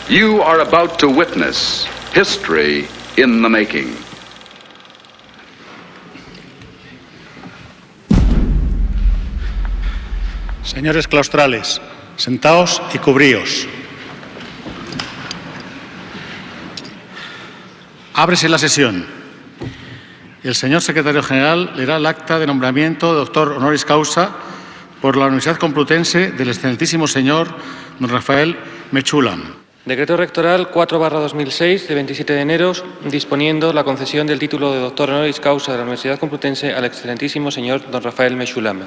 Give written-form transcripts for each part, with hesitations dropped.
You are about to witness history in the making. Señores claustrales, sentaos y cubríos. Ábrese la sesión. El señor secretario general leerá el acta de nombramiento de doctor honoris causa por la Universidad Complutense del excelentísimo señor don Rafael Mechulam. Decreto rectoral 4/2006 de 27 de enero disponiendo la concesión del título de doctor honoris causa de la Universidad Complutense al excelentísimo señor don Rafael Mechulam.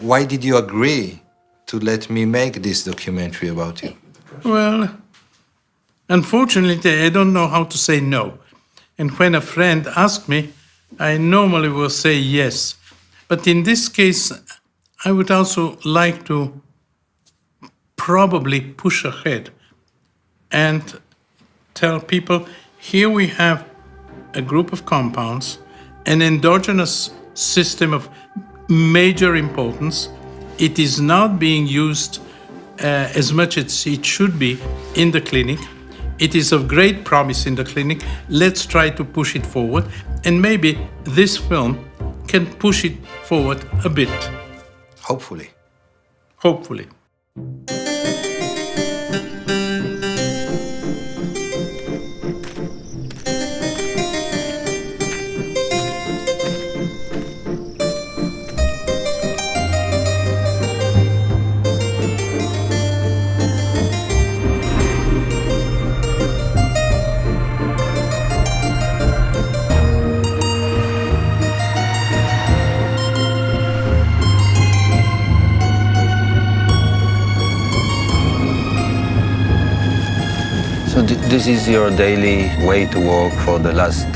Why did you agree to let me make this documentary about you? Well, unfortunately, I don't know how to say no. And when a friend asks me, I normally will say yes. But in this case, I would also like to probably push ahead and tell people, here we have a group of compounds, an endogenous system of major importance. It is not being used as much as it should be in the clinic. It is of great promise in the clinic. Let's try to push it forward. And maybe this film can push it forward a bit. Hopefully. Hopefully. So this is your daily way to work for the last,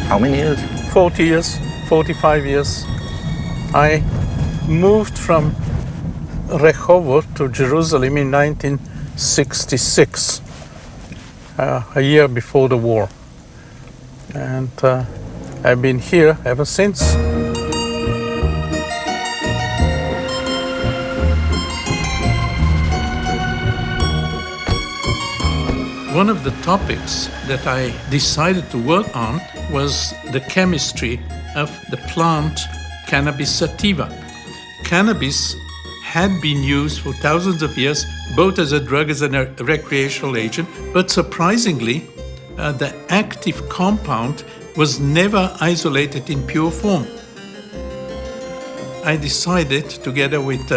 how many years? 40 years, 45 years. I moved from Rehovot to Jerusalem in 1966, a year before the war. And I've been here ever since. One of the topics that I decided to work on was the chemistry of the plant Cannabis sativa. Cannabis had been used for thousands of years, both as a drug as a recreational agent, but surprisingly, the active compound was never isolated in pure form. I decided, together with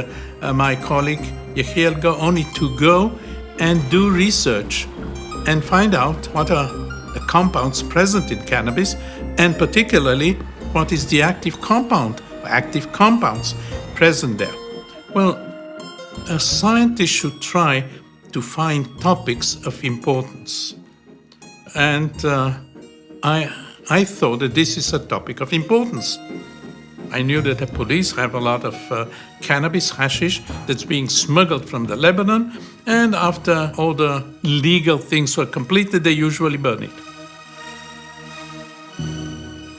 my colleague Yehiel Gaoni, to go and do research and find out what are the compounds present in cannabis, and particularly what is the active compounds present there. Well, a scientist should try to find topics of importance. And I thought that this is a topic of importance. I knew that the police have a lot of cannabis, hashish, that's being smuggled from the Lebanon, and after all the legal things were completed, they usually burn it.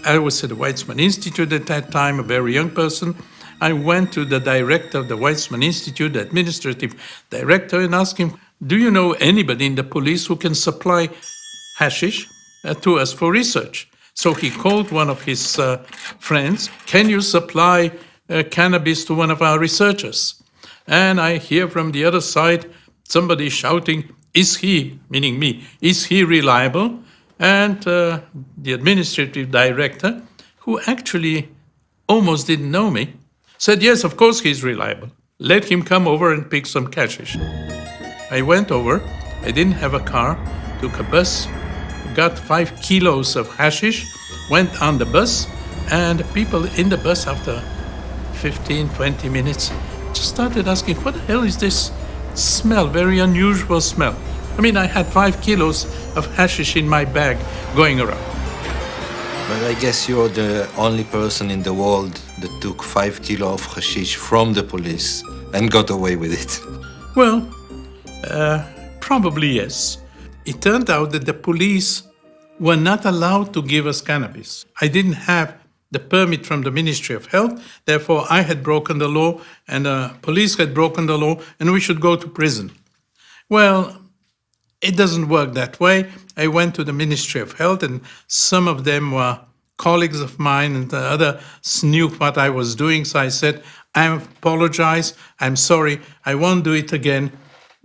I was at the Weizmann Institute at that time, a very young person. I went to the director of the Weizmann Institute, the administrative director, and asked him, do you know anybody in the police who can supply hashish to us for research? So he called one of his friends, can you supply cannabis to one of our researchers? And I hear from the other side somebody shouting, is he, meaning me, is he reliable? And the administrative director, who actually almost didn't know me, said, yes, of course he's reliable. Let him come over and pick some hashish. I went over, I didn't have a car, took a bus, got 5 kilos of hashish, went on the bus, and people in the bus after 15, 20 minutes just started asking, what the hell is this smell, very unusual smell? I mean, I had 5 kilos of hashish in my bag going around. But I guess you're the only person in the world that took 5 kilos of hashish from the police and got away with it. Well, probably yes. It turned out that the police were not allowed to give us cannabis. I didn't have the permit from the Ministry of Health, therefore I had broken the law and the police had broken the law and we should go to prison. Well, it doesn't work that way. I went to the Ministry of Health and some of them were colleagues of mine and the others knew what I was doing, so I said, I apologize, I'm sorry, I won't do it again.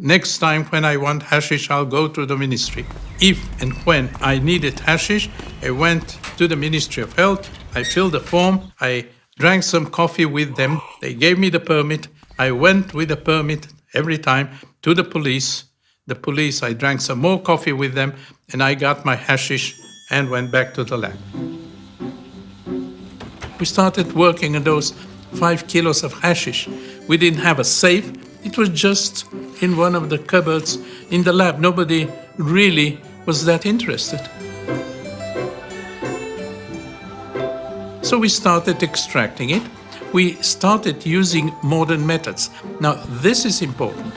Next time when I want hashish, I'll go to the ministry. If and when I needed hashish, I went to the Ministry of Health, I filled the form, I drank some coffee with them, they gave me the permit, I went with the permit every time to the police. The police, I drank some more coffee with them, and I got my hashish and went back to the lab. We started working on those 5 kilos of hashish. We didn't have a safe. It was just in one of the cupboards in the lab. Nobody really was that interested. So we started extracting it. We started using modern methods. Now, this is important.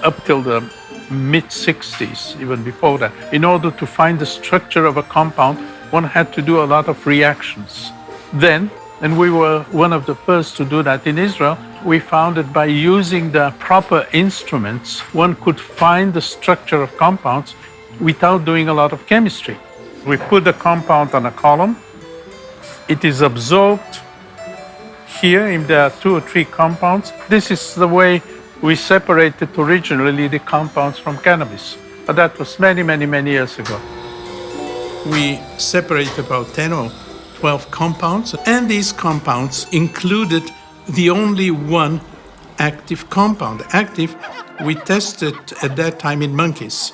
Up till the mid-60s, even before that, in order to find the structure of a compound, one had to do a lot of reactions. Then, and we were one of the first to do that in Israel, we found that by using the proper instruments, one could find the structure of compounds without doing a lot of chemistry. We put the compound on a column. It is absorbed here, if there are 2 or 3 compounds. This is the way we separated originally the compounds from cannabis. But that was many, many, many years ago. We separated about 10 or 12 compounds, and these compounds included the only one active compound. Active, we tested at that time in monkeys.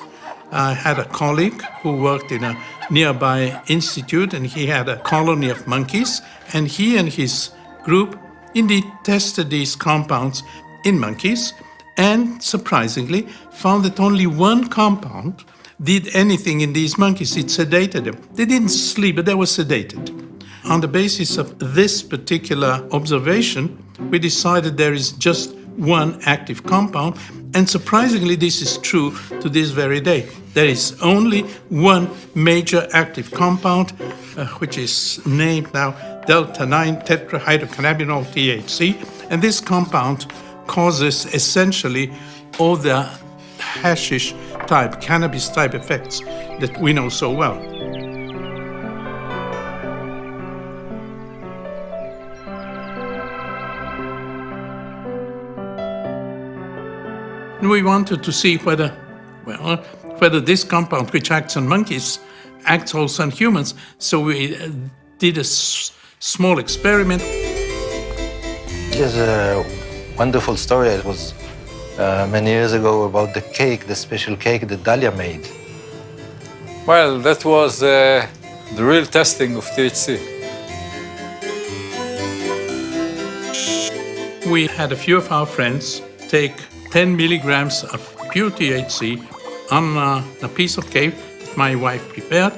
I had a colleague who worked in a nearby institute, and he had a colony of monkeys, and he and his group indeed tested these compounds in monkeys, and surprisingly found that only one compound did anything in these monkeys. It sedated them. They didn't sleep, but they were sedated. On the basis of this particular observation, we decided there is just one active compound, and surprisingly, this is true to this very day. There is only one major active compound, which is named now delta-9 tetrahydrocannabinol THC, and this compound causes essentially all the hashish type, cannabis type effects that we know so well. We wanted to see whether this compound, which acts on monkeys, acts also on humans. So we did a small experiment. There's a wonderful story. It was many years ago about the cake, the special cake that Dalia made. Well, that was the real testing of THC. We had a few of our friends take 10 milligrams of pure THC on a piece of cake that my wife prepared,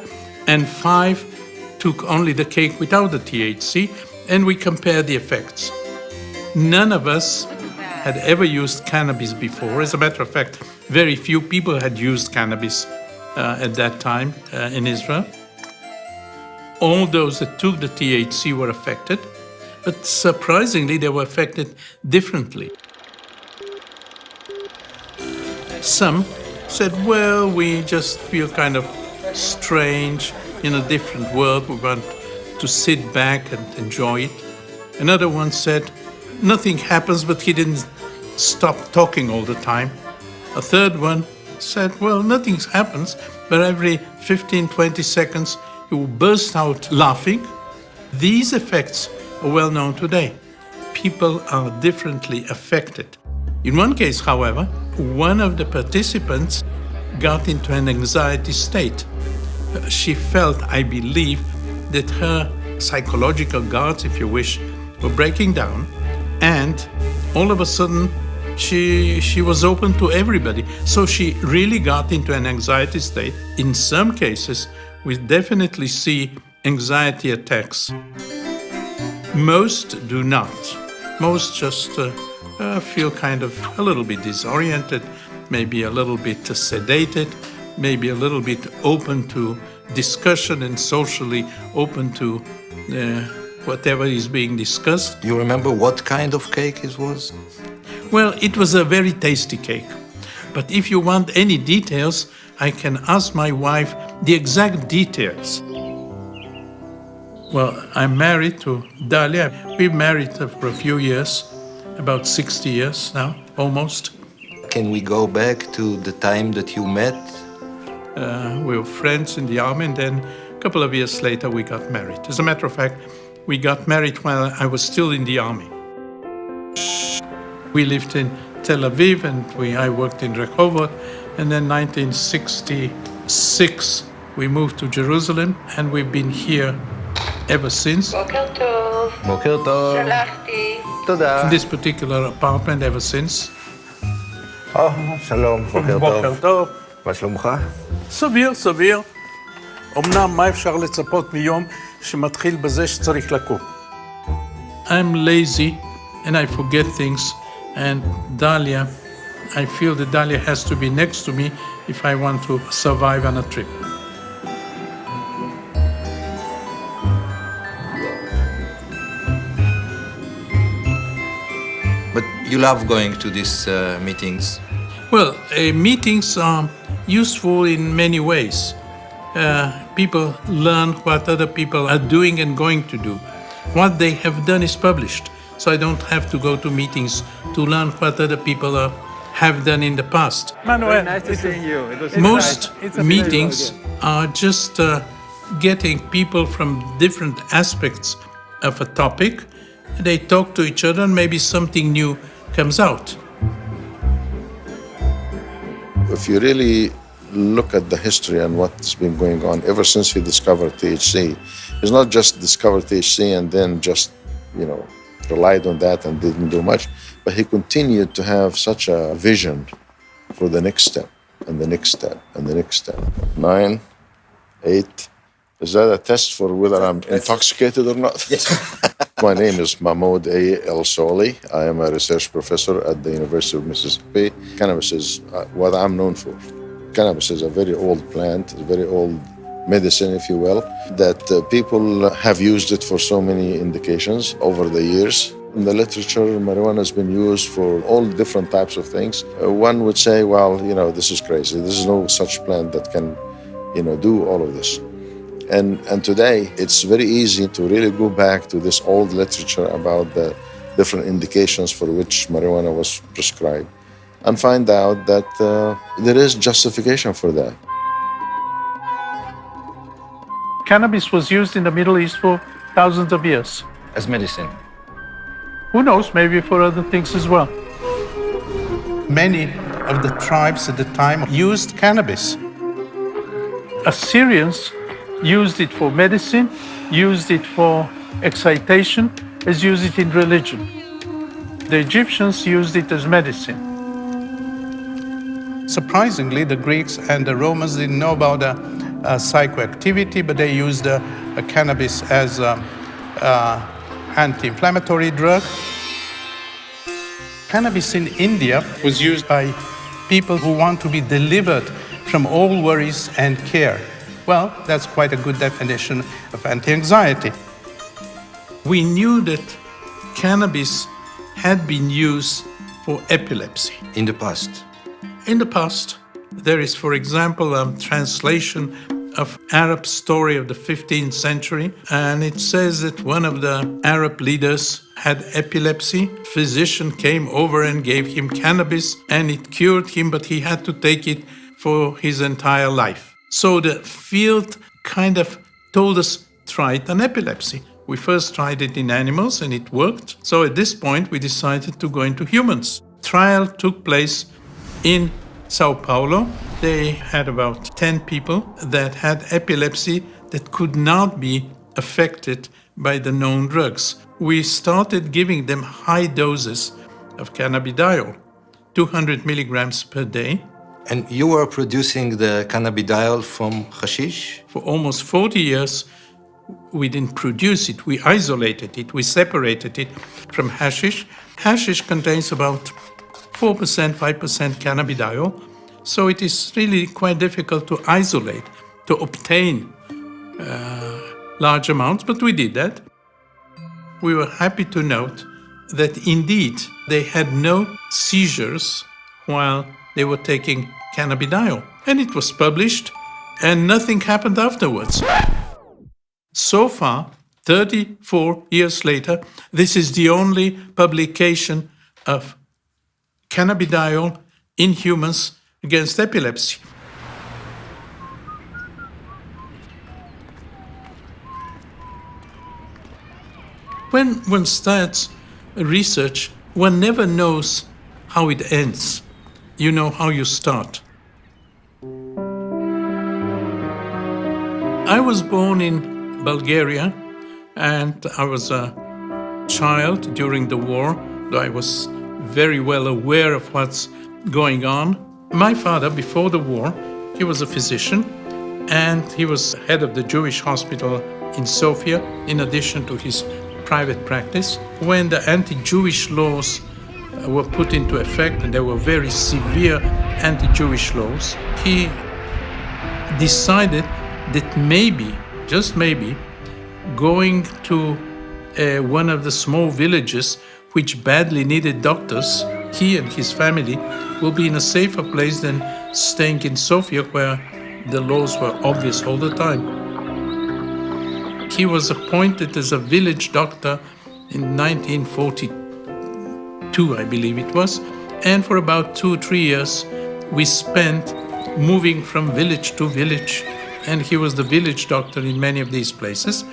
and 5 took only the cake without the THC, and we compared the effects. None of us had ever used cannabis before. As a matter of fact, very few people had used cannabis at that time in Israel. All those that took the THC were affected, but surprisingly, they were affected differently. Some said, well, we just feel kind of strange in a different world. We want to sit back and enjoy it. Another one said, nothing happens, but he didn't stop talking all the time. A third one said, well, nothing happens, but every 15, 20 seconds, he will burst out laughing. These effects are well known today. People are differently affected. In one case, however, one of the participants got into an anxiety state. She felt, I believe, that her psychological guards, if you wish, were breaking down, and all of a sudden she was open to everybody. So she really got into an anxiety state. In some cases, we definitely see anxiety attacks. Most do not. Most just feel kind of a little bit disoriented, maybe a little bit sedated, maybe a little bit open to discussion and socially open to whatever is being discussed. You remember what kind of cake it was? Well, it was a very tasty cake. But if you want any details, I can ask my wife the exact details. Well, I'm married to Dalia. We've married for a few years, about 60 years now, almost. Can we go back to the time that you met? We were friends in the army, and then a couple of years later we got married. As a matter of fact, we got married while I was still in the army. We lived in Tel Aviv, and I worked in Rehovot, and then 1966 we moved to Jerusalem, and we've been here ever since. בוקר טוב. בוקר טוב. שלחתי. תודה. In this particular apartment ever since. שלום, בוקר בוקר טוב. טוב. מה שלומך? סביר, סביר. אמנם מה אפשר לצפות מיום שמתחיל בזה שצריך לקום? I'm lazy and I forget things, and Dalia, I feel that Dalia has to be next to me if I want to survive on a trip. But you love going to these meetings. Well, meetings are useful in many ways. People learn what other people are doing and going to do. What they have done is published, so I don't have to go to meetings to learn what other people have done in the past. Manuel, Nice to see you. Most meetings are just getting people from different aspects of a topic. They talk to each other and maybe something new comes out. If you really look at the history and what's been going on ever since he discovered THC, he's not just discovered THC and then just, relied on that and didn't do much, but he continued to have such a vision for the next step and the next step and the next step. 9, 8. Is that a test for whether I'm intoxicated or not? Yes. My name is Mahmoud A. El Soli. I am a research professor at the University of Mississippi. Cannabis is what I'm known for. Cannabis is a very old plant, a very old medicine, if you will, that people have used it for so many indications over the years. In the literature, marijuana has been used for all different types of things. One would say, well, this is crazy. There's no such plant that can, do all of this. And today, it's very easy to really go back to this old literature about the different indications for which marijuana was prescribed and find out that there is justification for that. Cannabis was used in the Middle East for thousands of years. As medicine. Who knows, maybe for other things as well. Many of the tribes at the time used cannabis. Assyrians used it for medicine, used it for excitation, as used it in religion. The Egyptians used it as medicine. Surprisingly, the Greeks and the Romans didn't know about psychoactivity, but they used cannabis as an anti-inflammatory drug. Cannabis in India was used by people who want to be delivered from all worries and care. Well, that's quite a good definition of anti-anxiety. We knew that cannabis had been used for epilepsy. In the past. In the past, there is, for example, a translation of Arab story of the 15th century, and it says that one of the Arab leaders had epilepsy. Physician came over and gave him cannabis, and it cured him, but he had to take it for his entire life. So the field kind of told us, try it on epilepsy. We first tried it in animals and it worked. So at this point, we decided to go into humans. trial took place in Sao Paulo. They had about 10 people that had epilepsy that could not be affected by the known drugs. We started giving them high doses of cannabidiol, 200 milligrams per day. And you were producing the cannabidiol from hashish? For almost 40 years, we didn't produce it, we isolated it, we separated it from hashish. Hashish contains about 4%, 5% cannabidiol, so it is really quite difficult to isolate, to obtain large amounts, but we did that. We were happy to note that indeed they had no seizures while they were taking cannabidiol. And it was published, and nothing happened afterwards. So far, 34 years later, this is the only publication of cannabidiol in humans against epilepsy. When one starts research, one never knows how it ends. You know how you start. I was born in Bulgaria, and I was a child during the war, though I was very well aware of what's going on. My father, before the war, he was a physician, and he was head of the Jewish hospital in Sofia, in addition to his private practice. When the anti-Jewish laws were put into effect, and there were very severe anti-Jewish laws, he decided that maybe, just maybe, going to one of the small villages which badly needed doctors, he and his family will be in a safer place than staying in Sofia, where the laws were obvious all the time. He was appointed as a village doctor in 1942, I believe it was, and for about 2 or 3 years we spent moving from village to village, and he was the village doctor in many of these places.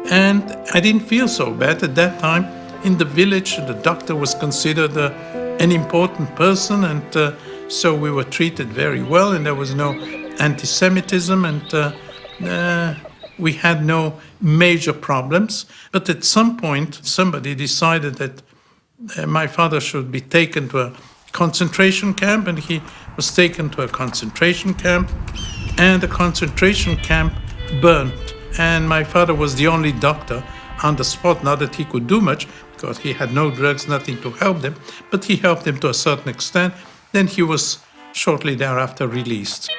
And I didn't feel so bad at that time. In the village, the doctor was considered an important person, and so we were treated very well, and there was no anti-Semitism, and we had no major problems. But at some point, somebody decided that my father should be taken to a concentration camp, and he was taken to a concentration camp, and the concentration camp burned. And my father was the only doctor on the spot, not that he could do much, because he had no drugs, nothing to help them, but he helped them to a certain extent. Then he was shortly thereafter released.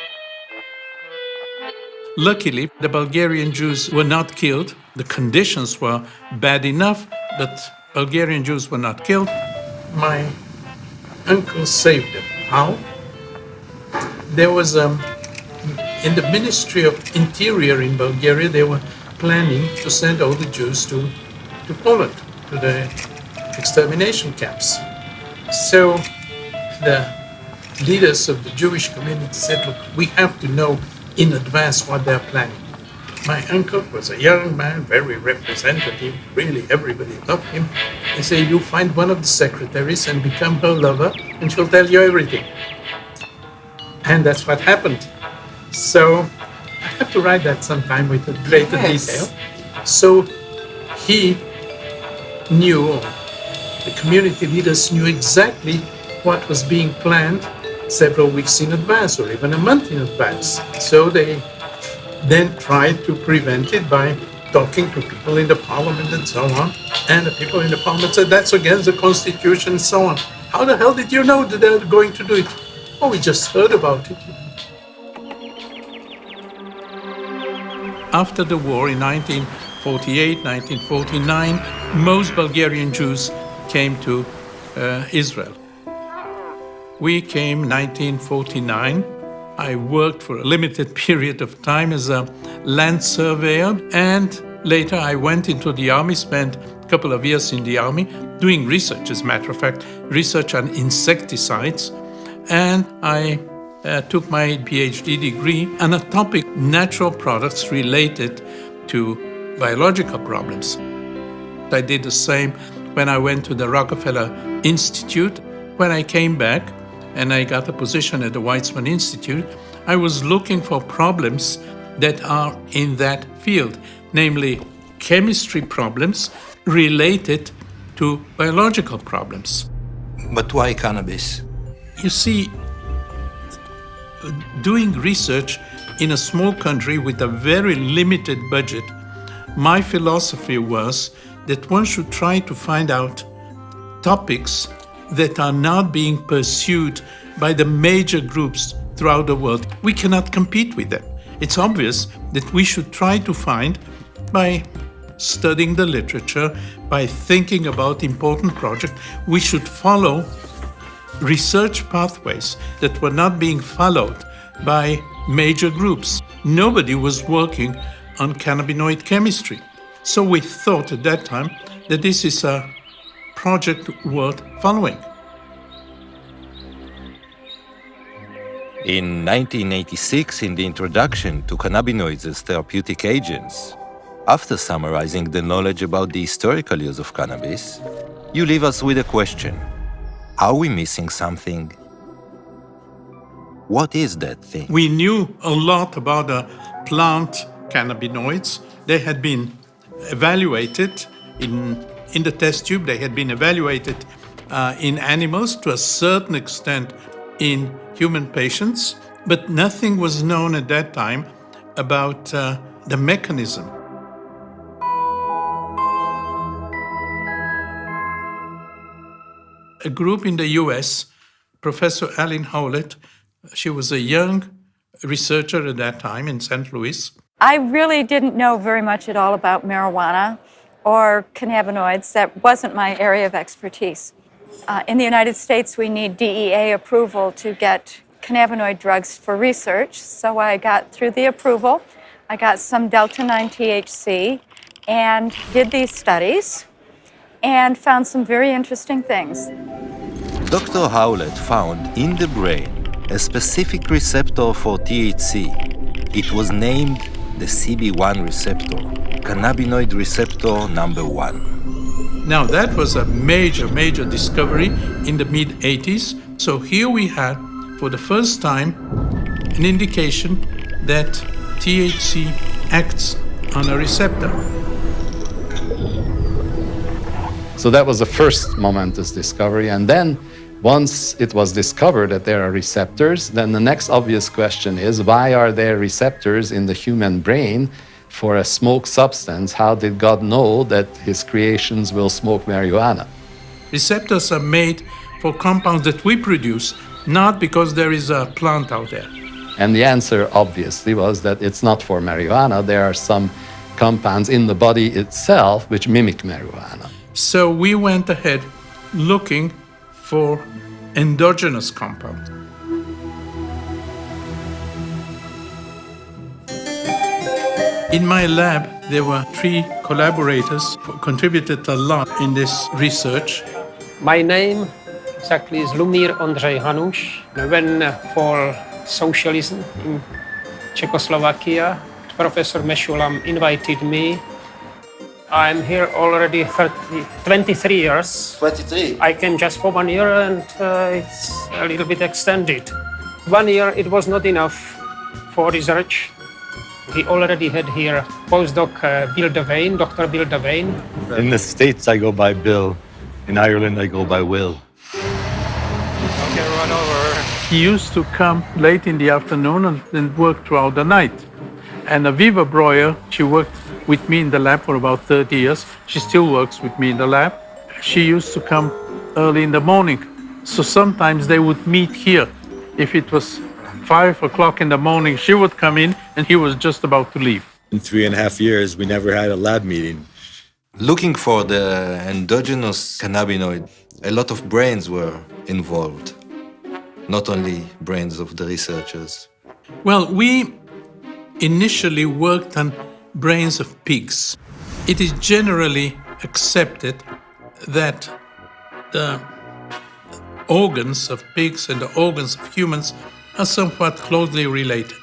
Luckily, the Bulgarian Jews were not killed. The conditions were bad enough, but Bulgarian Jews were not killed. My uncle saved them. How? There was in the Ministry of Interior in Bulgaria, they were planning to send all the Jews to Poland, to the extermination camps. So the leaders of the Jewish community said, look, we have to know in advance what they're planning. My uncle was a young man, very representative, really everybody loved him. They say, you find one of the secretaries and become her lover, and she'll tell you everything. And that's what happened. So I have to write that sometime with a greater detail. So he knew, the community leaders knew exactly what was being planned several weeks in advance or even a month in advance. So they then tried to prevent it by talking to people in the parliament and so on. And the people in the parliament said, that's against the constitution and so on. How the hell did you know that they were going to do it? Oh, we just heard about it. After the war in 1948, 1949, most Bulgarian Jews came to Israel. We came 1949. I worked for a limited period of time as a land surveyor, and later I went into the army, spent a couple of years in the army doing research, as a matter of fact, research on insecticides, and I took my PhD degree on a topic, natural products related to biological problems. I did the same when I went to the Rockefeller Institute. when I came back and I got a position at the Weizmann Institute, I was looking for problems that are in that field, namely chemistry problems related to biological problems. But why cannabis? You see, doing research in a small country with a very limited budget, my philosophy was that one should try to find out topics that are not being pursued by the major groups throughout the world. We cannot compete with them. It's obvious that we should try to find, by studying the literature, by thinking about important projects, we should follow research pathways that were not being followed by major groups. Nobody was working on cannabinoid chemistry. So we thought at that time that this is a project worth following. In 1986, in the introduction to cannabinoids as therapeutic agents, after summarizing the knowledge about the historical use of cannabis, you leave us with a question. Are we missing something? What is that thing? We knew a lot about the plant cannabinoids. They had been evaluated in the test tube. They had been evaluated in animals, to a certain extent in human patients, but nothing was known at that time about the mechanism. A group in the US, Professor Aline Howlett, she was a young researcher at that time in St. Louis. I really didn't know very much at all about marijuana or cannabinoids. That wasn't my area of expertise. In the United States, we need DEA approval to get cannabinoid drugs for research. So I got through the approval. I got some delta-9 THC and did these studies and found some very interesting things. Dr. Howlett found in the brain a specific receptor for THC. It was named the CB1 receptor, cannabinoid receptor number 1. Now that was a major discovery in the mid-80s. So here we had, for the first time, an indication that THC acts on a receptor. So that was the first momentous discovery. And then once it was discovered that there are receptors, then the next obvious question is, why are there receptors in the human brain for a smoke substance? How did God know that his creations will smoke marijuana? Receptors are made for compounds that we produce, not because there is a plant out there. And the answer obviously was that it's not for marijuana. There are some compounds in the body itself which mimic marijuana. So we went ahead looking for endogenous compounds. In my lab, there were 3 collaborators who contributed a lot in this research. My name exactly is Lumír Ondřej Hanuš. When for socialism in Czechoslovakia, Professor Meshulam invited me. I'm here already 23 years. 23? I came just for 1 year and it's a little bit extended. 1 year, it was not enough for research. We already had here postdoc Bill Devane, Dr. Bill Devane. In the States, I go by Bill. In Ireland, I go by Will. Okay, run over. He used to come late in the afternoon and then work throughout the night. And Aviva Breuer, she worked with me in the lab for about 30 years. She still works with me in the lab. She used to come early in the morning. So sometimes they would meet here. If it was 5 o'clock in the morning, she would come in and he was just about to leave. In 3.5 years, we never had a lab meeting. Looking for the endogenous cannabinoid, a lot of brains were involved, not only brains of the researchers. Well, we initially worked on brains of pigs. It is generally accepted that the organs of pigs and the organs of humans are somewhat closely related.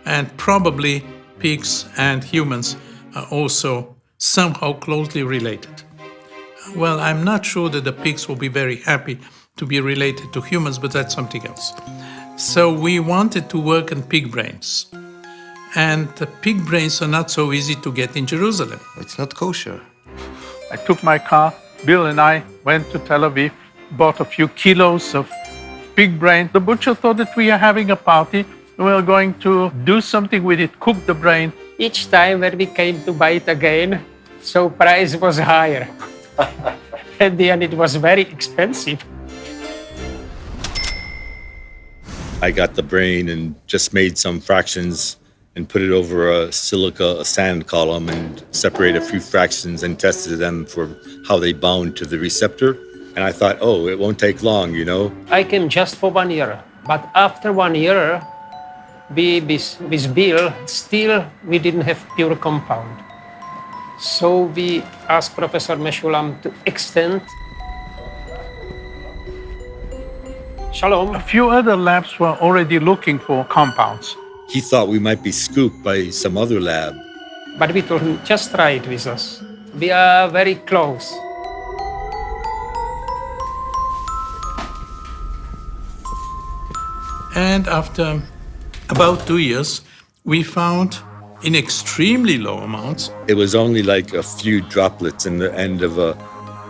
And probably pigs and humans are also somehow closely related. Well, I'm not sure that the pigs will be very happy to be related to humans, but that's something else. So we wanted to work on pig brains. And the pig brains are not so easy to get in Jerusalem. It's not kosher. I took my car, Bill and I went to Tel Aviv, bought a few kilos of pig brain. The butcher thought that we are having a party. We were going to do something with it, cook the brain. Each time when we came to buy it again, so price was higher. At the end, it was very expensive. I got the brain and just made some fractions and put it over a sand column and separated a few fractions and tested them for how they bound to the receptor. And I thought, oh, it won't take long, you know. I came just for 1 year, but after 1 year, with Bill, still we didn't have pure compound. So we asked Professor Meshulam to extend. Shalom. A few other labs were already looking for compounds. He thought we might be scooped by some other lab. But we told him, just try it with us. We are very close. And after about 2 years, we found in extremely low amounts. It was only like a few droplets in the end of a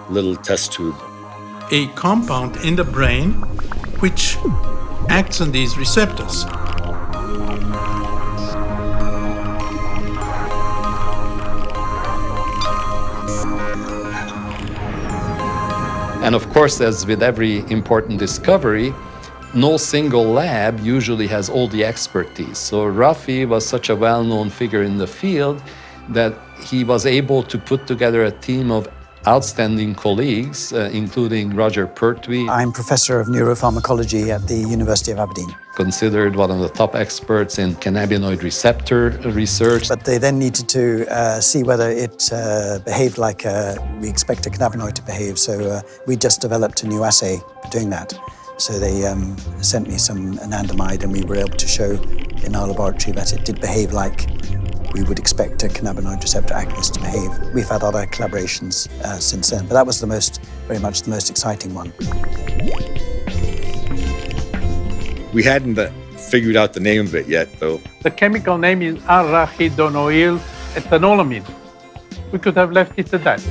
little test tube. A compound in the brain which acts on these receptors. And of course, as with every important discovery, no single lab usually has all the expertise. So Rafi was such a well-known figure in the field that he was able to put together a team of outstanding colleagues, including Roger Pertwee. I'm professor of neuropharmacology at the University of Aberdeen. Considered one of the top experts in cannabinoid receptor research. But they then needed to see whether it behaved like we expect a cannabinoid to behave. So we just developed a new assay for doing that. So they sent me some anandamide, and we were able to show in our laboratory that it did behave like we would expect a cannabinoid receptor agonist to behave. We've had other collaborations since then, but that was very much the most exciting one. We hadn't figured out the name of it yet, though. The chemical name is arachidonoyl ethanolamine. We could have left it at that.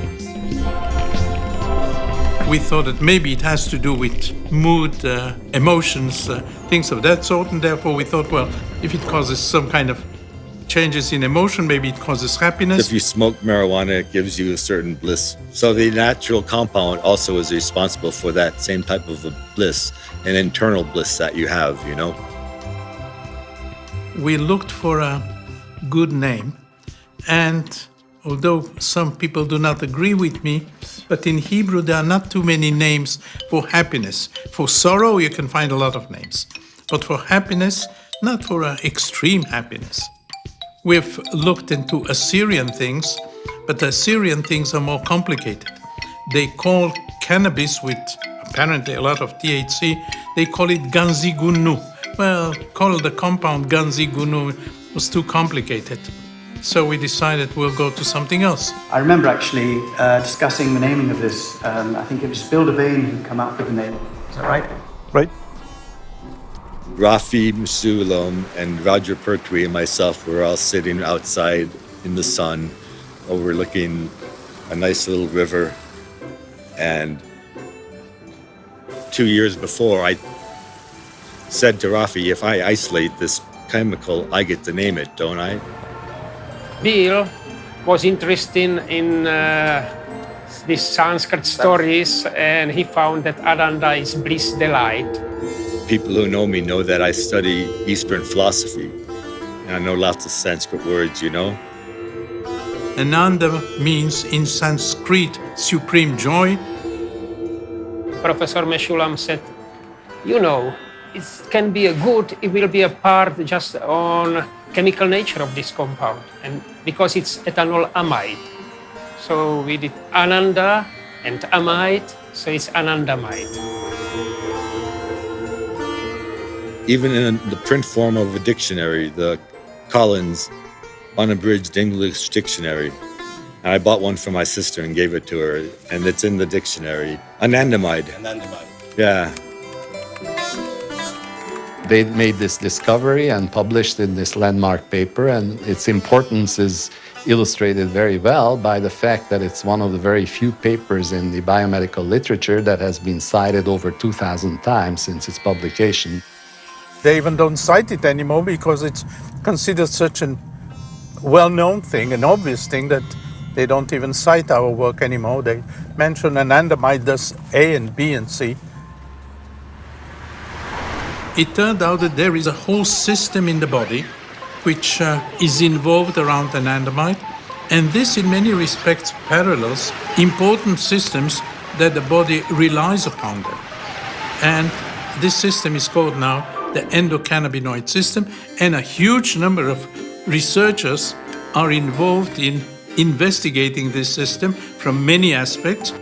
We thought that maybe it has to do with mood, emotions, things of that sort, and therefore we thought, well, if it causes some kind of changes in emotion, maybe it causes happiness. If you smoke marijuana, it gives you a certain bliss. So the natural compound also is responsible for that same type of a bliss, an internal bliss that you have, you know. We looked for a good name, and although some people do not agree with me, but in Hebrew there are not too many names for happiness. For sorrow you can find a lot of names, but for happiness, not for extreme happiness. We've looked into Assyrian things, but the Assyrian things are more complicated. They call cannabis with apparently a lot of THC, they call it ganzigunu. Well, call the compound ganzigunu was too complicated. So we decided we'll go to something else. I remember actually discussing the naming of this. I think it was Bill Devane who came up with the name. Is that right? Right. Rafi Meshulam and Roger Pertwee and myself were all sitting outside in the sun, overlooking a nice little river. And 2 years before, I said to Rafi, if I isolate this chemical, I get to name it, don't I? Bill was interested in these Sanskrit stories, and he found that Ananda is bliss, delight. People who know me know that I study Eastern philosophy, and I know lots of Sanskrit words, you know. Ananda means in Sanskrit supreme joy. Professor Meshulam said, you know, it can be a good, it will be a part just on chemical nature of this compound, and because it's ethanol amide. So we did Ananda and amide, so it's anandamide. Even in the print form of a dictionary, the Collins Unabridged English Dictionary, and I bought one for my sister and gave it to her, and it's in the dictionary. Anandamide. Yeah. They made this discovery and published in this landmark paper, and its importance is illustrated very well by the fact that it's one of the very few papers in the biomedical literature that has been cited over 2,000 times since its publication. They even don't cite it anymore because it's considered such a well-known thing, an obvious thing, that they don't even cite our work anymore. They mention anandamide does A and B and C. It turned out that there is a whole system in the body which is involved around anandamide, and this in many respects parallels important systems that the body relies upon them. And this system is called now the endocannabinoid system, and a huge number of researchers are involved in investigating this system from many aspects.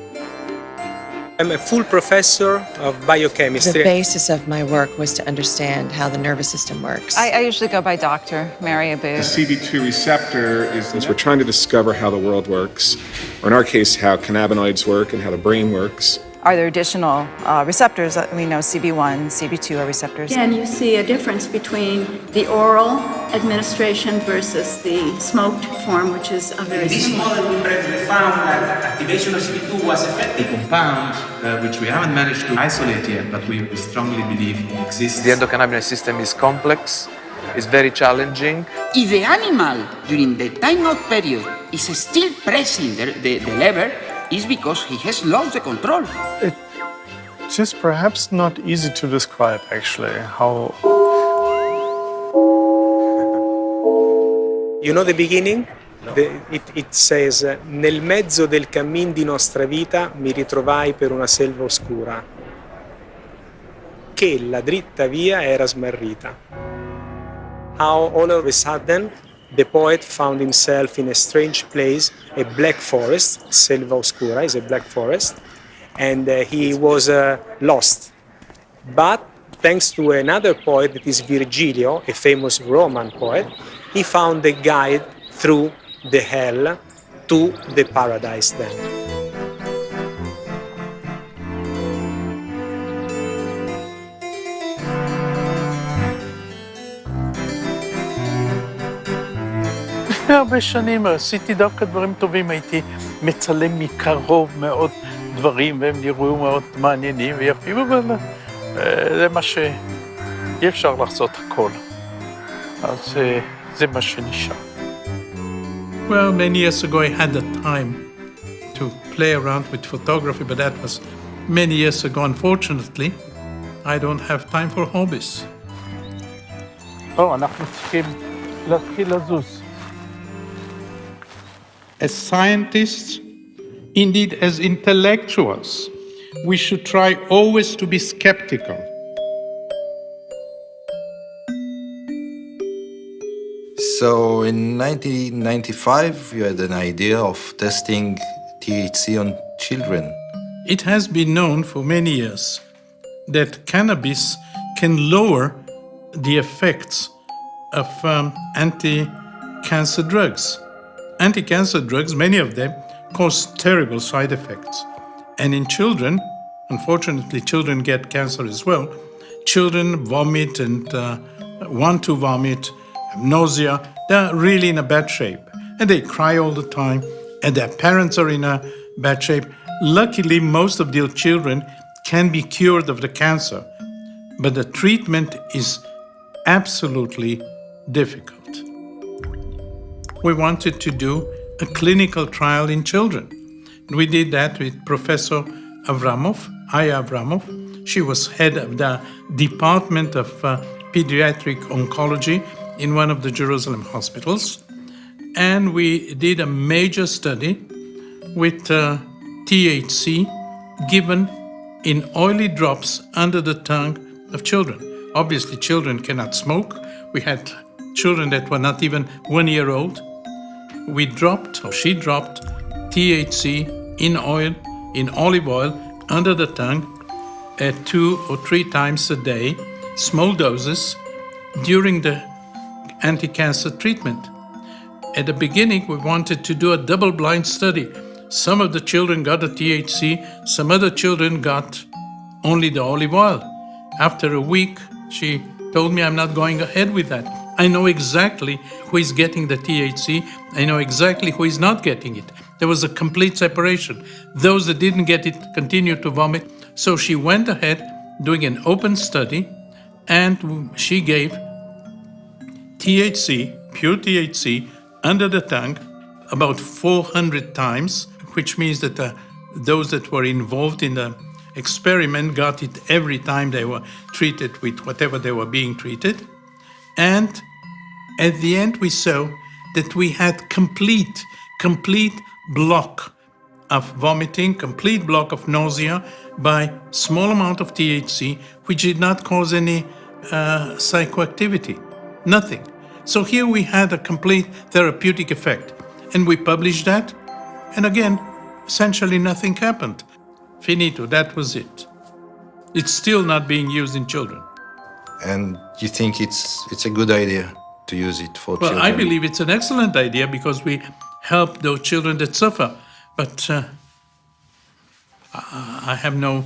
I'm a full professor of biochemistry. The basis of my work was to understand how the nervous system works. I usually go by Dr. Mary Abu. The CB2 receptor is we're trying to discover how the world works, or in our case, how cannabinoids work and how the brain works. Are there additional receptors? We know CB1, CB2 are receptors. Again, you see a difference between the oral administration versus the smoked form, which is a very similar. In this model, we found that activation of CB2 was effective. A compound which we haven't managed to isolate yet, but we strongly believe exists. The endocannabinoid system is complex, it's very challenging. If the animal, during the time-out period, is still pressing the lever, is because he has lost the control. It's just perhaps not easy to describe, actually, how... You know the beginning? It says, nel mezzo del cammin di nostra vita mi ritrovai per una selva oscura, che la dritta via era smarrita. How all of a sudden the poet found himself in a strange place, a black forest. Selva Oscura is a black forest, and he was lost. But thanks to another poet, that is Virgilio, a famous Roman poet, he found a guide through the hell to the paradise then. לפני הרבה שנים עשיתי דווקא דברים טובים, הייתי מצלם מקרוב מאוד דברים, והם נראו מאוד מעניינים ויפים, אבל זה מה שאי אפשר לעשות הכל. אז זה מה שנשאר. Well, many years ago I had the time to play around with photography, but that was many years ago. Unfortunately, I don't have time for hobbies. אנחנו צריכים להתחיל לזוז. As scientists, indeed as intellectuals, we should try always to be skeptical. So in 1995, you had an idea of testing THC on children. It has been known for many years that cannabis can lower the effects of anti-cancer drugs. Anti-cancer drugs, many of them, cause terrible side effects. And in children, unfortunately, children get cancer as well. Children vomit and want to vomit, have nausea. They're really in a bad shape. And they cry all the time, and their parents are in a bad shape. Luckily, most of their children can be cured of the cancer, but the treatment is absolutely difficult. We wanted to do a clinical trial in children. We did that with Professor Aya Avramov. She was head of the Department of Pediatric Oncology in one of the Jerusalem hospitals. And we did a major study with THC given in oily drops under the tongue of children. Obviously, children cannot smoke. We had children that were not even 1 year old. We dropped, or she dropped, THC in oil, in olive oil, under the tongue 2 or 3 times a day, small doses, during the anti-cancer treatment. At the beginning, we wanted to do a double-blind study. Some of the children got the THC, some other children got only the olive oil. After a week, she told me, I'm not going ahead with that. I know exactly who is getting the THC. I know exactly who is not getting it. There was a complete separation. Those that didn't get it continued to vomit. So she went ahead doing an open study, and she gave THC, pure THC, under the tongue about 400 times, which means that those that were involved in the experiment got it every time they were treated with whatever they were being treated. And at the end, we saw that we had complete block of vomiting, complete block of nausea by small amount of THC, which did not cause any psychoactivity, nothing. So here we had a complete therapeutic effect. And we published that, and again, essentially nothing happened. Finito, that was it. It's still not being used in children. And you think it's a good idea to use it for Well, children? I believe it's an excellent idea because we help those children that suffer. But I have no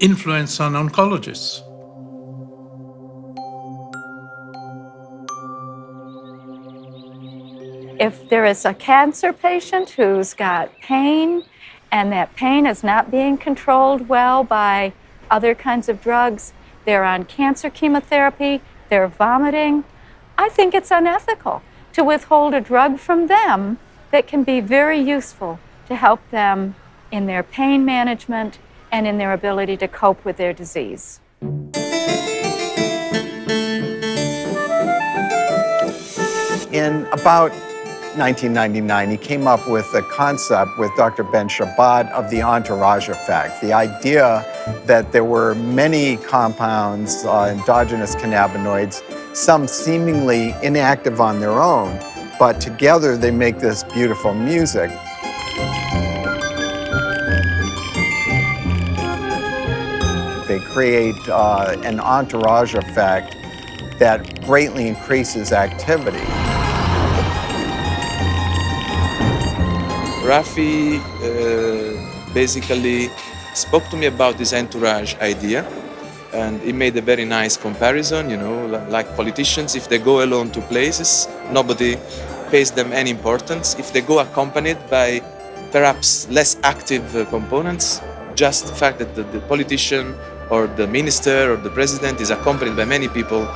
influence on oncologists. If there is a cancer patient who's got pain and that pain is not being controlled well by other kinds of drugs, they're on cancer chemotherapy, they're vomiting, I think it's unethical to withhold a drug from them that can be very useful to help them in their pain management and in their ability to cope with their disease. In about 1999, he came up with a concept with Dr. Ben Shabbat of the entourage effect, the idea that there were many compounds, endogenous cannabinoids, some seemingly inactive on their own, but together they make this beautiful music. They create an entourage effect that greatly increases activity. Rafi basically spoke to me about this entourage idea, and he made a very nice comparison, you know, like politicians, if they go alone to places, nobody pays them any importance. If they go accompanied by perhaps less active components, just the fact that the politician or the minister or the president is accompanied by many people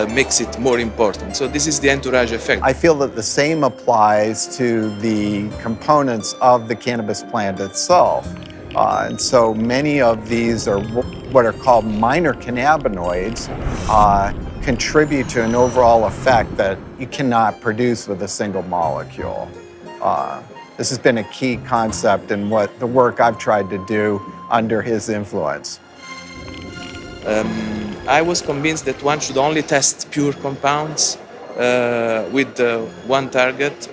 makes it more important. So this is the entourage effect. I feel that the same applies to the components of the cannabis plant itself. And so many of these are what are called minor cannabinoids, contribute to an overall effect that you cannot produce with a single molecule. This has been a key concept in what the work I've tried to do under his influence. I was convinced that one should only test pure compounds with one target,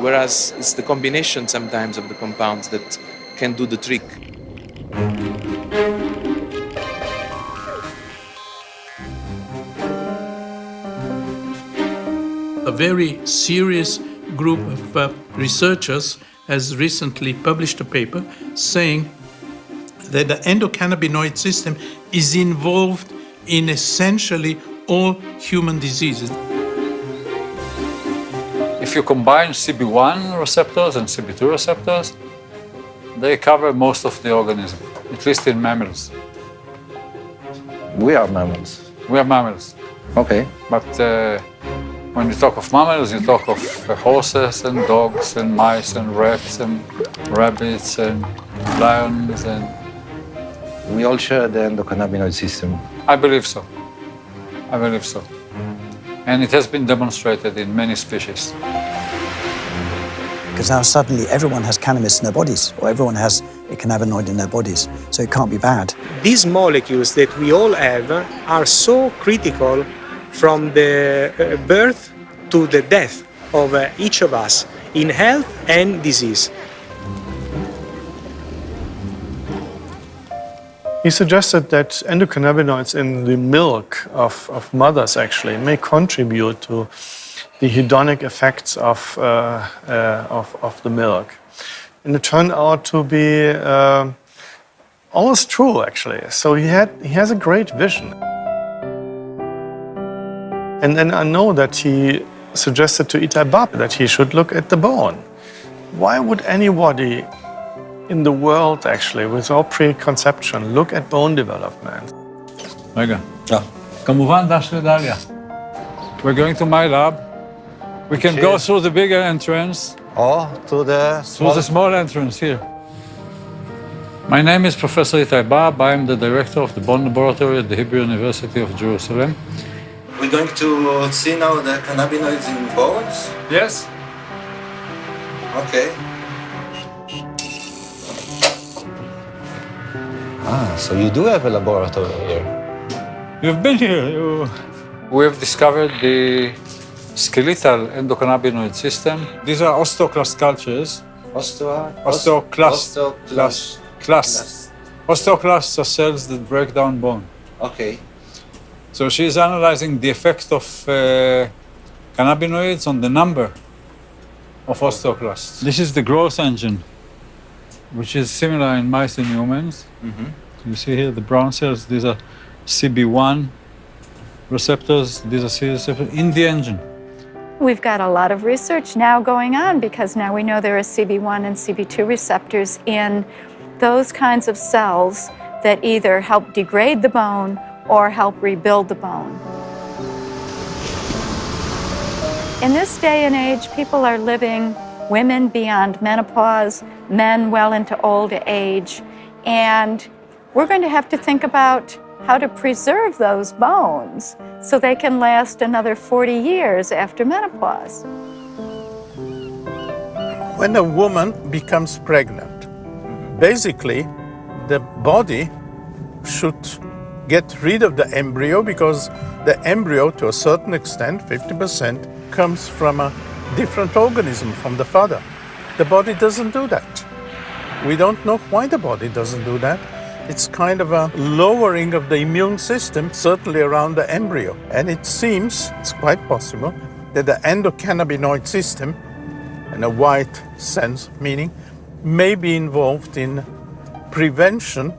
whereas it's the combination sometimes of the compounds that can do the trick. A very serious group of researchers has recently published a paper saying that the endocannabinoid system is involved in essentially all human diseases. If you combine CB1 receptors and CB2 receptors, they cover most of the organism, at least in mammals. We are mammals. We are mammals. Okay. But when you talk of mammals, you talk of horses and dogs and mice and rats and rabbits and lions and... We all share the endocannabinoid system. I believe so. I believe so. And it has been demonstrated in many species. Because now suddenly everyone has cannabis in their bodies, or everyone has a cannabinoid in their bodies, so it can't be bad. These molecules that we all have are so critical from the birth to the death of each of us in health and disease. He suggested that endocannabinoids in the milk of mothers actually may contribute to the hedonic effects of the milk. And it turned out to be Always true, actually. So he has a great vision. And then I know that he suggested to Itai Bab that he should look at the bone. Why would anybody in the world, actually, without preconception, look at bone development? רגע. כמובן דש לדליה. We're going to my lab. We can go through the bigger entrance. Or to the small entrance here. My name is Professor Itai Bab. I am the director of the Bone Laboratory at the Hebrew University of Jerusalem. We're going to see now the cannabinoids in bones? Yes. Okay. So you do have a laboratory here. You've been here. We have discovered the skeletal endocannabinoid system. These are osteoclast cultures. Osteoclasts are cells that break down bone. Okay. So she's analyzing the effect of cannabinoids on the number of osteoclasts. This is the growth engine, which is similar in mice and humans. You see here the brown cells, these are CB1 receptors, these are C receptors in the engine. We've got a lot of research now going on because now we know there are CB1 and CB2 receptors in those kinds of cells that either help degrade the bone or help rebuild the bone. In this day and age, people are living, women beyond menopause, men well into old age, and we're going to have to think about how to preserve those bones so they can last another 40 years after menopause. When a woman becomes pregnant, basically the body should get rid of the embryo because the embryo, to a certain extent, 50%, comes from a different organism from the father. The body doesn't do that. We don't know why the body doesn't do that. It's kind of a lowering of the immune system, certainly around the embryo. And it seems, it's quite possible, that the endocannabinoid system, in a wide sense of meaning, may be involved in prevention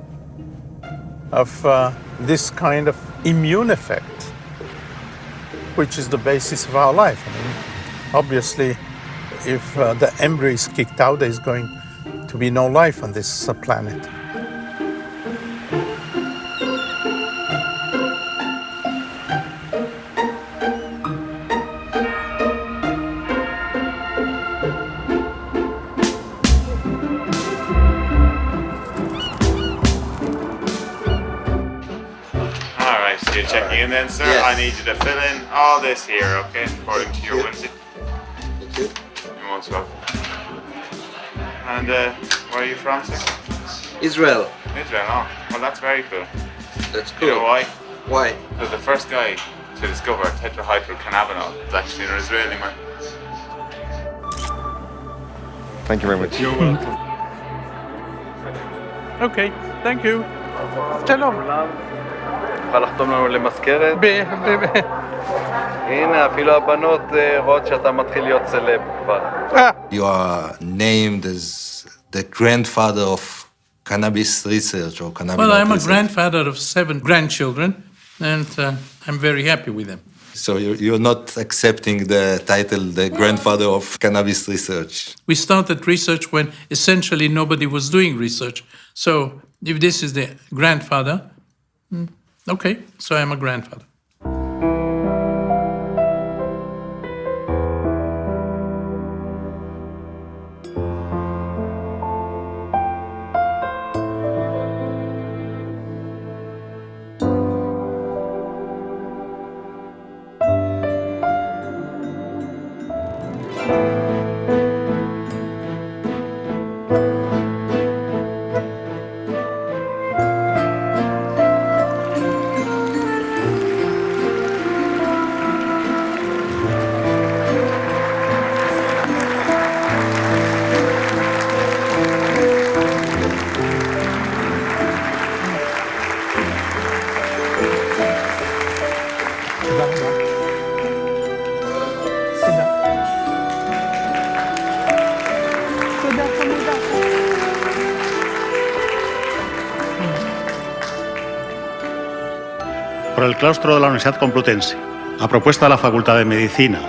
of this kind of immune effect, which is the basis of our life. I mean, obviously, if the embryo is kicked out, there's going to be no life on this planet. You're checking in then, sir. Yes. I need you to fill in all this here, okay? According to your whimsy. Thank you. You're most welcome. And where are you from, sir? Israel. Israel, oh. Well, that's very cool. That's cool. You know why? Why? Because the first guy to discover tetrahydrocannabinol is actually an Israeli man. Thank you very much. You're welcome. Okay, thank you. Shalom. תוכל לחתום לנו למזכרת? הנה, אפילו הבנות רואות שאתה מתחיל להיות סלב כבר. You are named as the grandfather of cannabis research or cannabis Well, I'm a research. grandfather of 7 grandchildren, and I'm very happy with them. So you're not accepting the title, the grandfather of cannabis research. We started research when essentially nobody was doing research. So if this is the grandfather, okay, so I'm a grandfather. el claustro de la Universidad Complutense, a propuesta de la Facultad de Medicina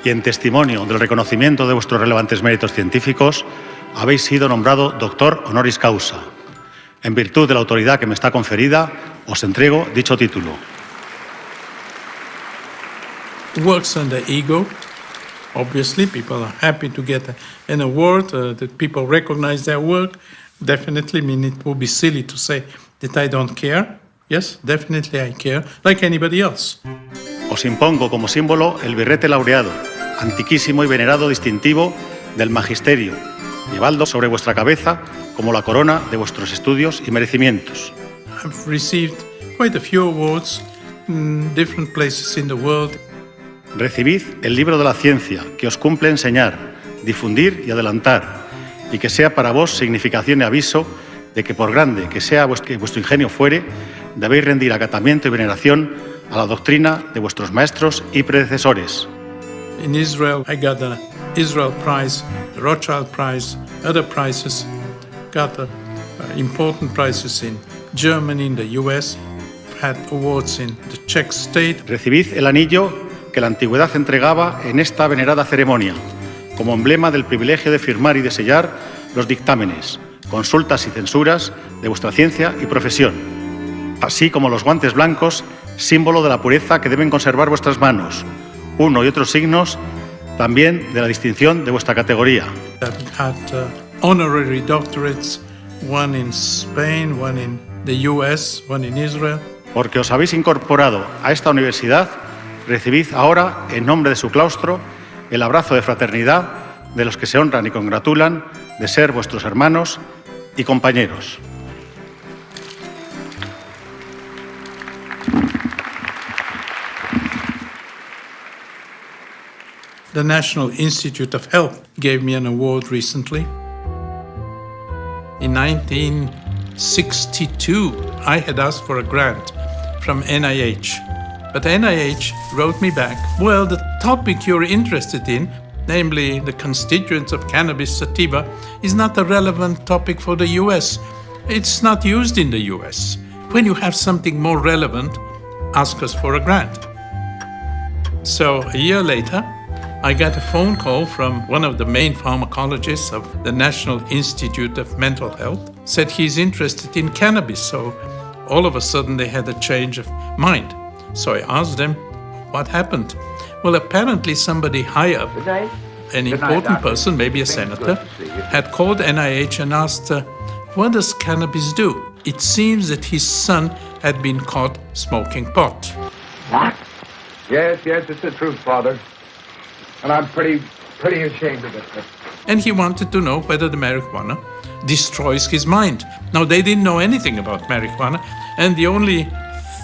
y en testimonio del reconocimiento de vuestros relevantes méritos científicos, habéis sido nombrado doctor honoris causa. En virtud de la autoridad que me está conferida, os entrego dicho título. Works on the ego. Obviously, people are happy to get an award, that people recognize their work. Definitely, I mean, it would be silly to say that I don't care. Yes, definitely I care, like anybody else. Os impongo como símbolo el birrete laureado, antiquísimo y venerado distintivo del magisterio, llevadlo sobre vuestra cabeza como la corona de vuestros estudios y merecimientos. I've received quite a few awards in different places in the world. Recibid el libro de la ciencia, que os cumple enseñar, difundir y adelantar, y que sea para vos significación y aviso de que por grande que sea vuestro ingenio fuere, debéis rendir acatamiento y veneración a la doctrina de vuestros maestros y predecesores. In Israel, I got the Israel Prize, the Rothschild Prize, other prizes. Got important prizes in Germany, in the US. Had awards in the Czech state. Recibid el anillo que la antigüedad entregaba en esta venerada ceremonia, como emblema del privilegio de firmar y de sellar los dictámenes, consultas y censuras de vuestra ciencia y profesión, así como los guantes blancos, símbolo de la pureza que deben conservar vuestras manos, uno y otros signos también de la distinción de vuestra categoría. I've had honorary doctorates, one in Spain, one in the US, one in Israel. Porque os habéis incorporado a esta universidad, recibid ahora, en nombre de su claustro, el abrazo de fraternidad de los que se honran y congratulan de ser vuestros hermanos y compañeros. The National Institute of Health gave me an award recently. In 1962, I had asked for a grant from NIH. But NIH wrote me back, well, the topic you're interested in, namely the constituents of cannabis sativa, is not a relevant topic for the US. It's not used in the US. When you have something more relevant, ask us for a grant. So a year later, I got a phone call from one of the main pharmacologists of the National Institute of Mental Health, said he's interested in cannabis. So all of a sudden they had a change of mind. So I asked them, what happened? Well, apparently somebody high up, an important person, maybe a senator, had called NIH and asked, what does cannabis do? It seems that his son had been caught smoking pot. What? Yes, it's the truth, Father. And I'm pretty ashamed of it. And he wanted to know whether the marijuana destroys his mind. Now, they didn't know anything about marijuana, and the only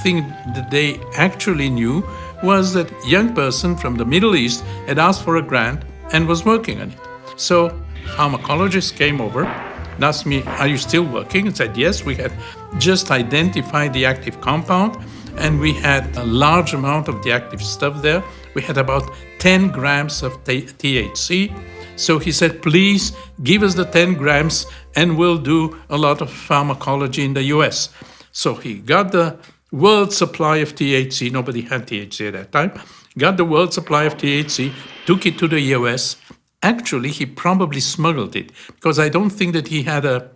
thing that they actually knew was that a young person from the Middle East had asked for a grant and was working on it. So pharmacologists came over and asked me, are you still working? And said, yes, we had just identified the active compound and we had a large amount of the active stuff there. We had about 10 grams of THC. So he said, please give us the 10 grams and we'll do a lot of pharmacology in the US. So he got the world supply of THC. Nobody had THC at that time. Got the world supply of THC, took it to the US. Actually, he probably smuggled it because I don't think that he had a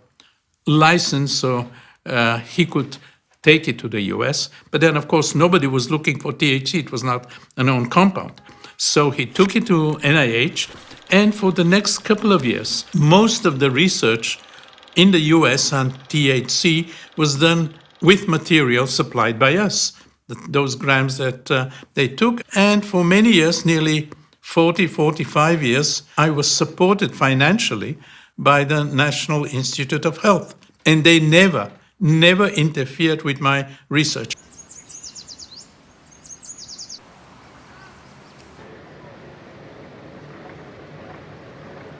license so he could take it to the US. But then, of course, nobody was looking for THC. It was not a known compound. So he took it to NIH. And for the next couple of years, most of the research in the US on THC was done with material supplied by us, those grams that they took. And for many years, nearly 45 years, I was supported financially by the National Institute of Health. And they never interfered with my research.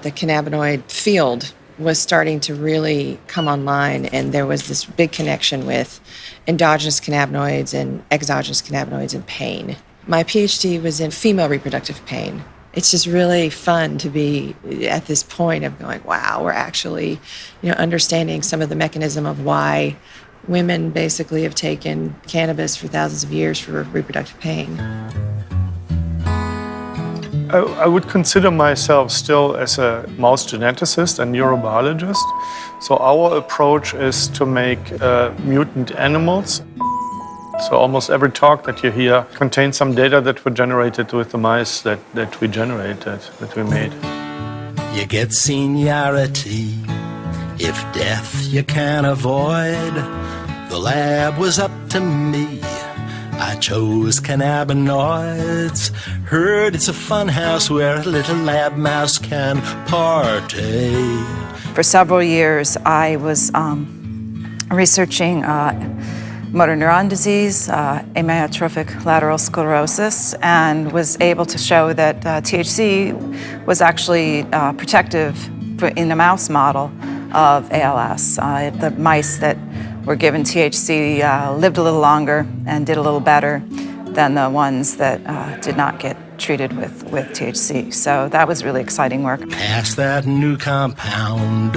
The cannabinoid field was starting to really come online, and there was this big connection with endogenous cannabinoids and exogenous cannabinoids and pain. My PhD was in female reproductive pain. It's just really fun to be at this point of going, wow, we're actually, understanding some of the mechanism of why women basically have taken cannabis for thousands of years for reproductive pain. I would consider myself still as a mouse geneticist and neurobiologist. So our approach is to make mutant animals. So almost every talk that you hear contains some data that were generated with the mice that we generated, that we made. You get seniority if death you can't avoid. The lab was up to me. I chose cannabinoids. Heard it's a fun house where a little lab mouse can partake. For several years, I was researching motor neuron disease, amyotrophic lateral sclerosis, and was able to show that THC was actually protective in a mouse model of ALS. The mice that were given THC lived a little longer and did a little better than the ones that did not get treated with THC. So that was really exciting work. Pass that new compound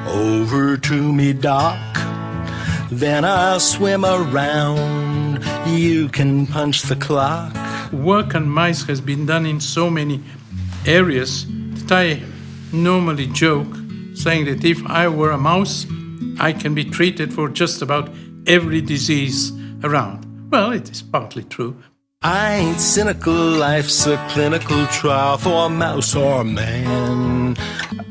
over to me, doc. Then I'll swim around. You can punch the clock. Work on mice has been done in so many areas that I normally joke, saying that if I were a mouse, I can be treated for just about every disease around. Well, it is partly true. I ain't cynical, life's a clinical trial for mouse or man.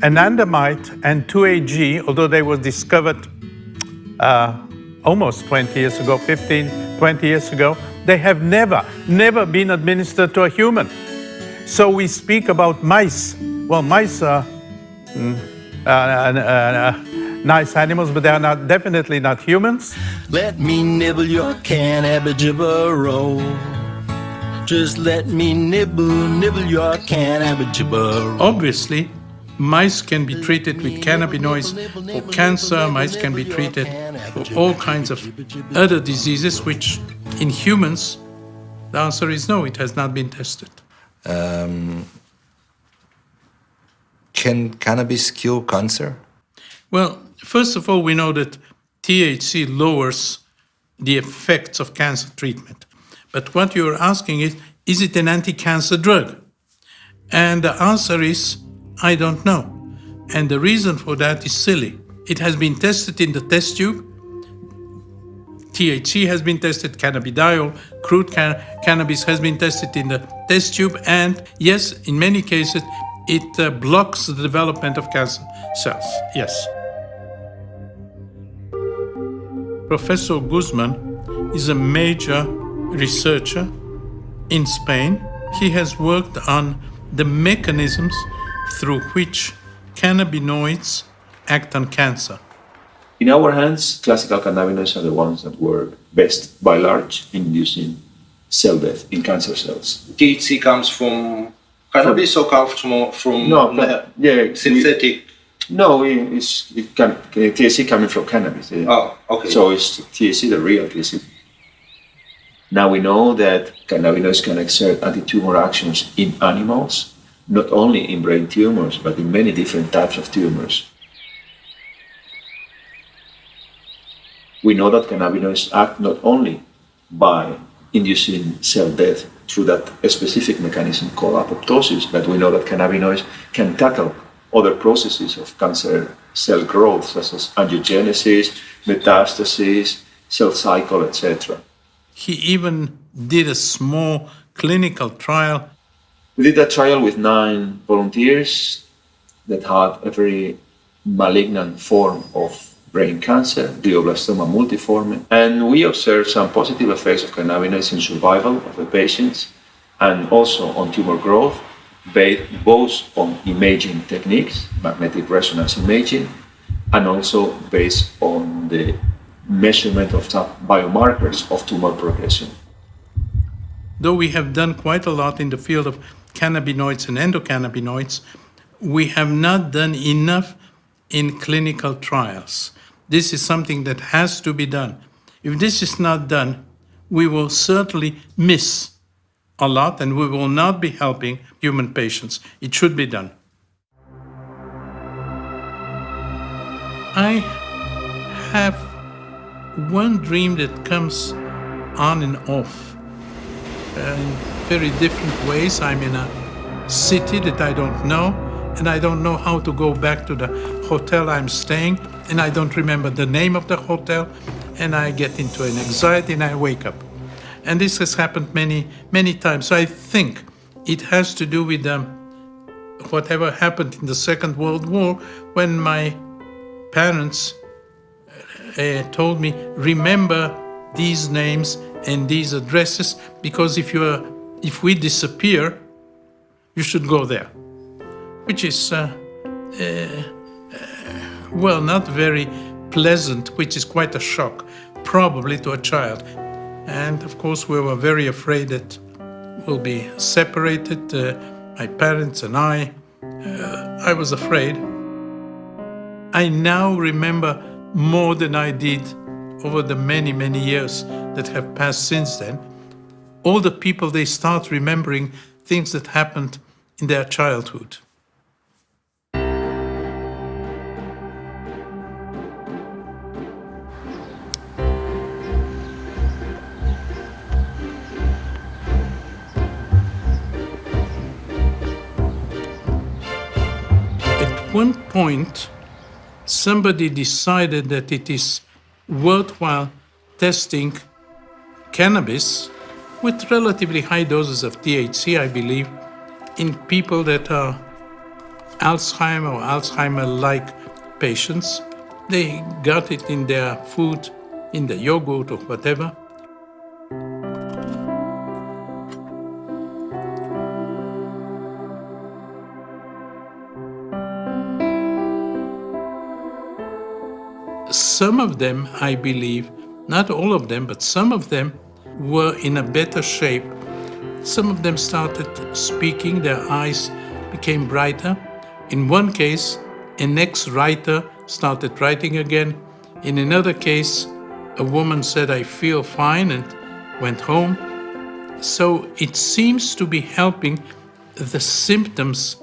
Anandamide and 2-AG, although they were discovered almost 20 years ago, 15, 20 years ago, they have never been administered to a human. So we speak about mice. Well, mice are nice animals, but they are definitely not humans. Let me nibble your cannabis-roll. Just let me nibble your cannabis-roll. Obviously, mice can be treated with cannabinoids for cancer. Mice can be treated for all kinds of other diseases, which in humans, the answer is no, it has not been tested. Can cannabis cure cancer? Well, first of all, we know that THC lowers the effects of cancer treatment. But what you're asking is it an anti-cancer drug? And the answer is, I don't know. And the reason for that is silly. It has been tested in the test tube. THC has been tested, cannabidiol, crude cannabis has been tested in the test tube. And yes, in many cases, it blocks the development of cancer cells. Yes. Professor Guzman is a major researcher in Spain. He has worked on the mechanisms through which cannabinoids act on cancer. In our hands, classical cannabinoids are the ones that work best, by large, in inducing cell death in cancer cells. THC comes from cannabis or comes from synthetic? THC coming from cannabis. Yeah. Oh, okay. So it's THC, the real THC. Now we know that cannabinoids can exert anti-tumor actions in animals, not only in brain tumors, but in many different types of tumors. We know that cannabinoids act not only by inducing cell death through that specific mechanism called apoptosis, but we know that cannabinoids can tackle other processes of cancer cell growth, such as angiogenesis, metastasis, cell cycle, etc. He even did a small clinical trial. We did a trial with 9 volunteers that had a very malignant form of brain cancer, glioblastoma multiforme, and we observed some positive effects of cannabinoids in survival of the patients and also on tumor growth, both on imaging techniques, magnetic resonance imaging, and also based on the measurement of some biomarkers of tumor progression. Though we have done quite a lot in the field of cannabinoids and endocannabinoids, we have not done enough in clinical trials. This is something that has to be done. If this is not done, we will certainly miss a lot and we will not be helping human patients. It should be done. I have one dream that comes on and off in very different ways. I'm in a city that I don't know, and I don't know how to go back to the hotel I'm staying, and I don't remember the name of the hotel, and I get into an anxiety and I wake up. And this has happened many, many times. So I think it has to do with whatever happened in the Second World War, when my parents told me, remember these names and these addresses, because if we disappear, you should go there. Which is, well, not very pleasant, which is quite a shock, probably to a child. And of course, we were very afraid that we'll be separated, my parents and I. I was afraid. I now remember more than I did over the many, many years that have passed since then. All the people, they start remembering things that happened in their childhood. At one point, somebody decided that it is worthwhile testing cannabis with relatively high doses of THC, I believe, in people that are Alzheimer or Alzheimer-like patients. They got it in their food, in the yogurt or whatever. Some of them, I believe, not all of them, but some of them were in a better shape. Some of them started speaking, their eyes became brighter. In one case, an ex-writer started writing again. In another case, a woman said, I feel fine, and went home. So it seems to be helping the symptoms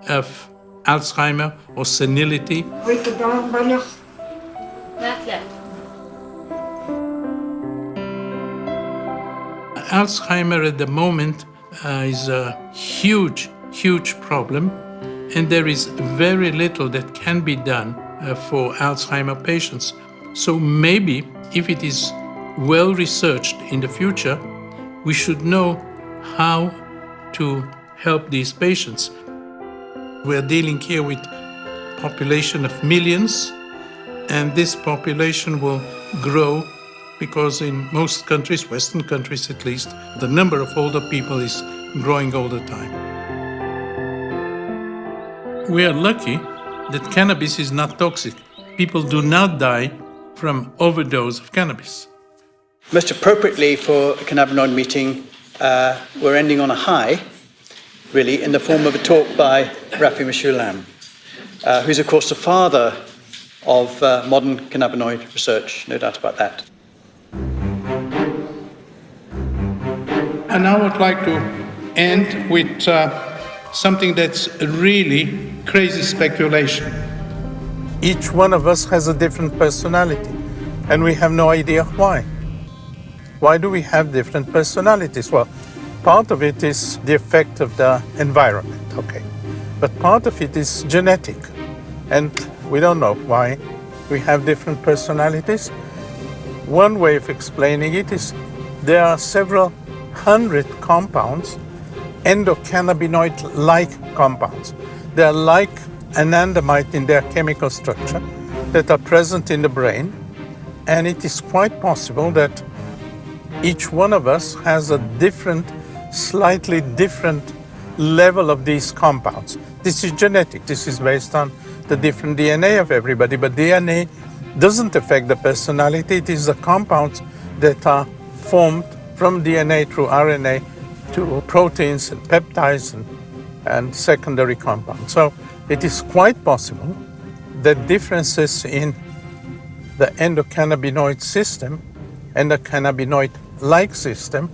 of Alzheimer or senility. Alzheimer at the moment is a huge, huge problem, and there is very little that can be done for Alzheimer patients. So maybe if it is well researched in the future, we should know how to help these patients. We're dealing here with a population of millions, and this population will grow because in most countries, Western countries at least, the number of older people is growing all the time. We are lucky that cannabis is not toxic. People do not die from overdose of cannabis. Most appropriately for a cannabinoid meeting, we're ending on a high, really, in the form of a talk by Rafi Meshulam, who's of course the father of modern cannabinoid research, no doubt about that. And I would like to end with something that's really crazy speculation. Each one of us has a different personality, and we have no idea why. Why do we have different personalities? Well, part of it is the effect of the environment, okay. But part of it is genetic, and we don't know why we have different personalities. One way of explaining it is there are several hundred compounds, endocannabinoid-like compounds. They are like anandamide in their chemical structure that are present in the brain, and it is quite possible that each one of us has a different, slightly different level of these compounds. This is genetic. This is based on the different DNA of everybody, but DNA doesn't affect the personality. It is the compounds that are formed from DNA through RNA to proteins and peptides and secondary compounds. So it is quite possible that differences in the endocannabinoid system and the cannabinoid-like system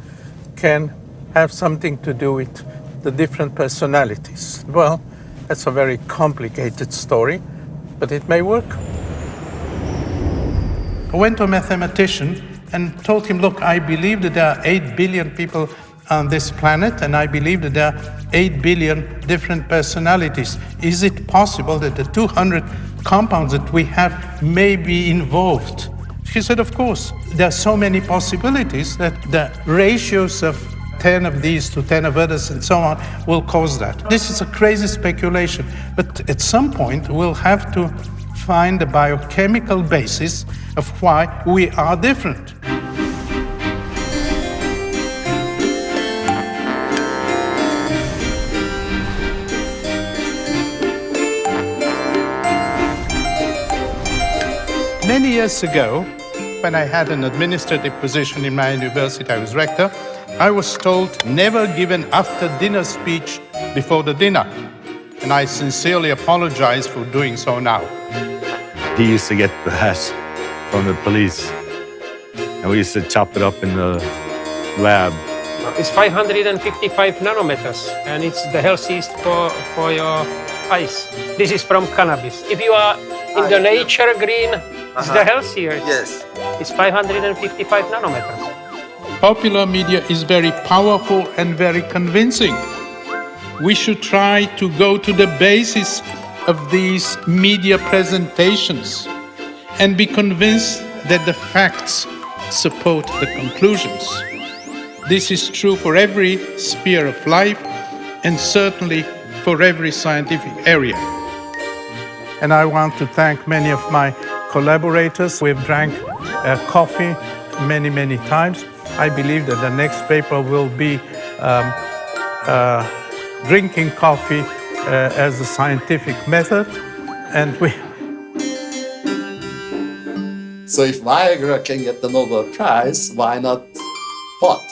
can have something to do with the different personalities. Well, that's a very complicated story, but it may work. I went to a mathematician and told him, look, I believe that there are 8 billion people on this planet, and I believe that there are 8 billion different personalities. Is it possible that the 200 compounds that we have may be involved? He said, of course. There are so many possibilities that the ratios of 10 of these to 10 of others and so on will cause that. This is a crazy speculation, but at some point we'll have to find the biochemical basis of why we are different. Many years ago, when I had an administrative position in my university, I was rector, I was told never give an after-dinner speech before the dinner. And I sincerely apologize for doing so now. He used to get the hash from the police, and we used to chop it up in the lab. It's 555 nanometers, and it's the healthiest for your eyes. This is from cannabis. If you are in the nature green, it's the healthier. Yes. It's 555 nanometers. Popular media is very powerful and very convincing. We should try to go to the basis of these media presentations and be convinced that the facts support the conclusions. This is true for every sphere of life and certainly for every scientific area. And I want to thank many of my collaborators. We've drank coffee many, many times. I believe that the next paper will be drinking coffee as a scientific method. And So if Viagra can get the Nobel Prize, why not pot?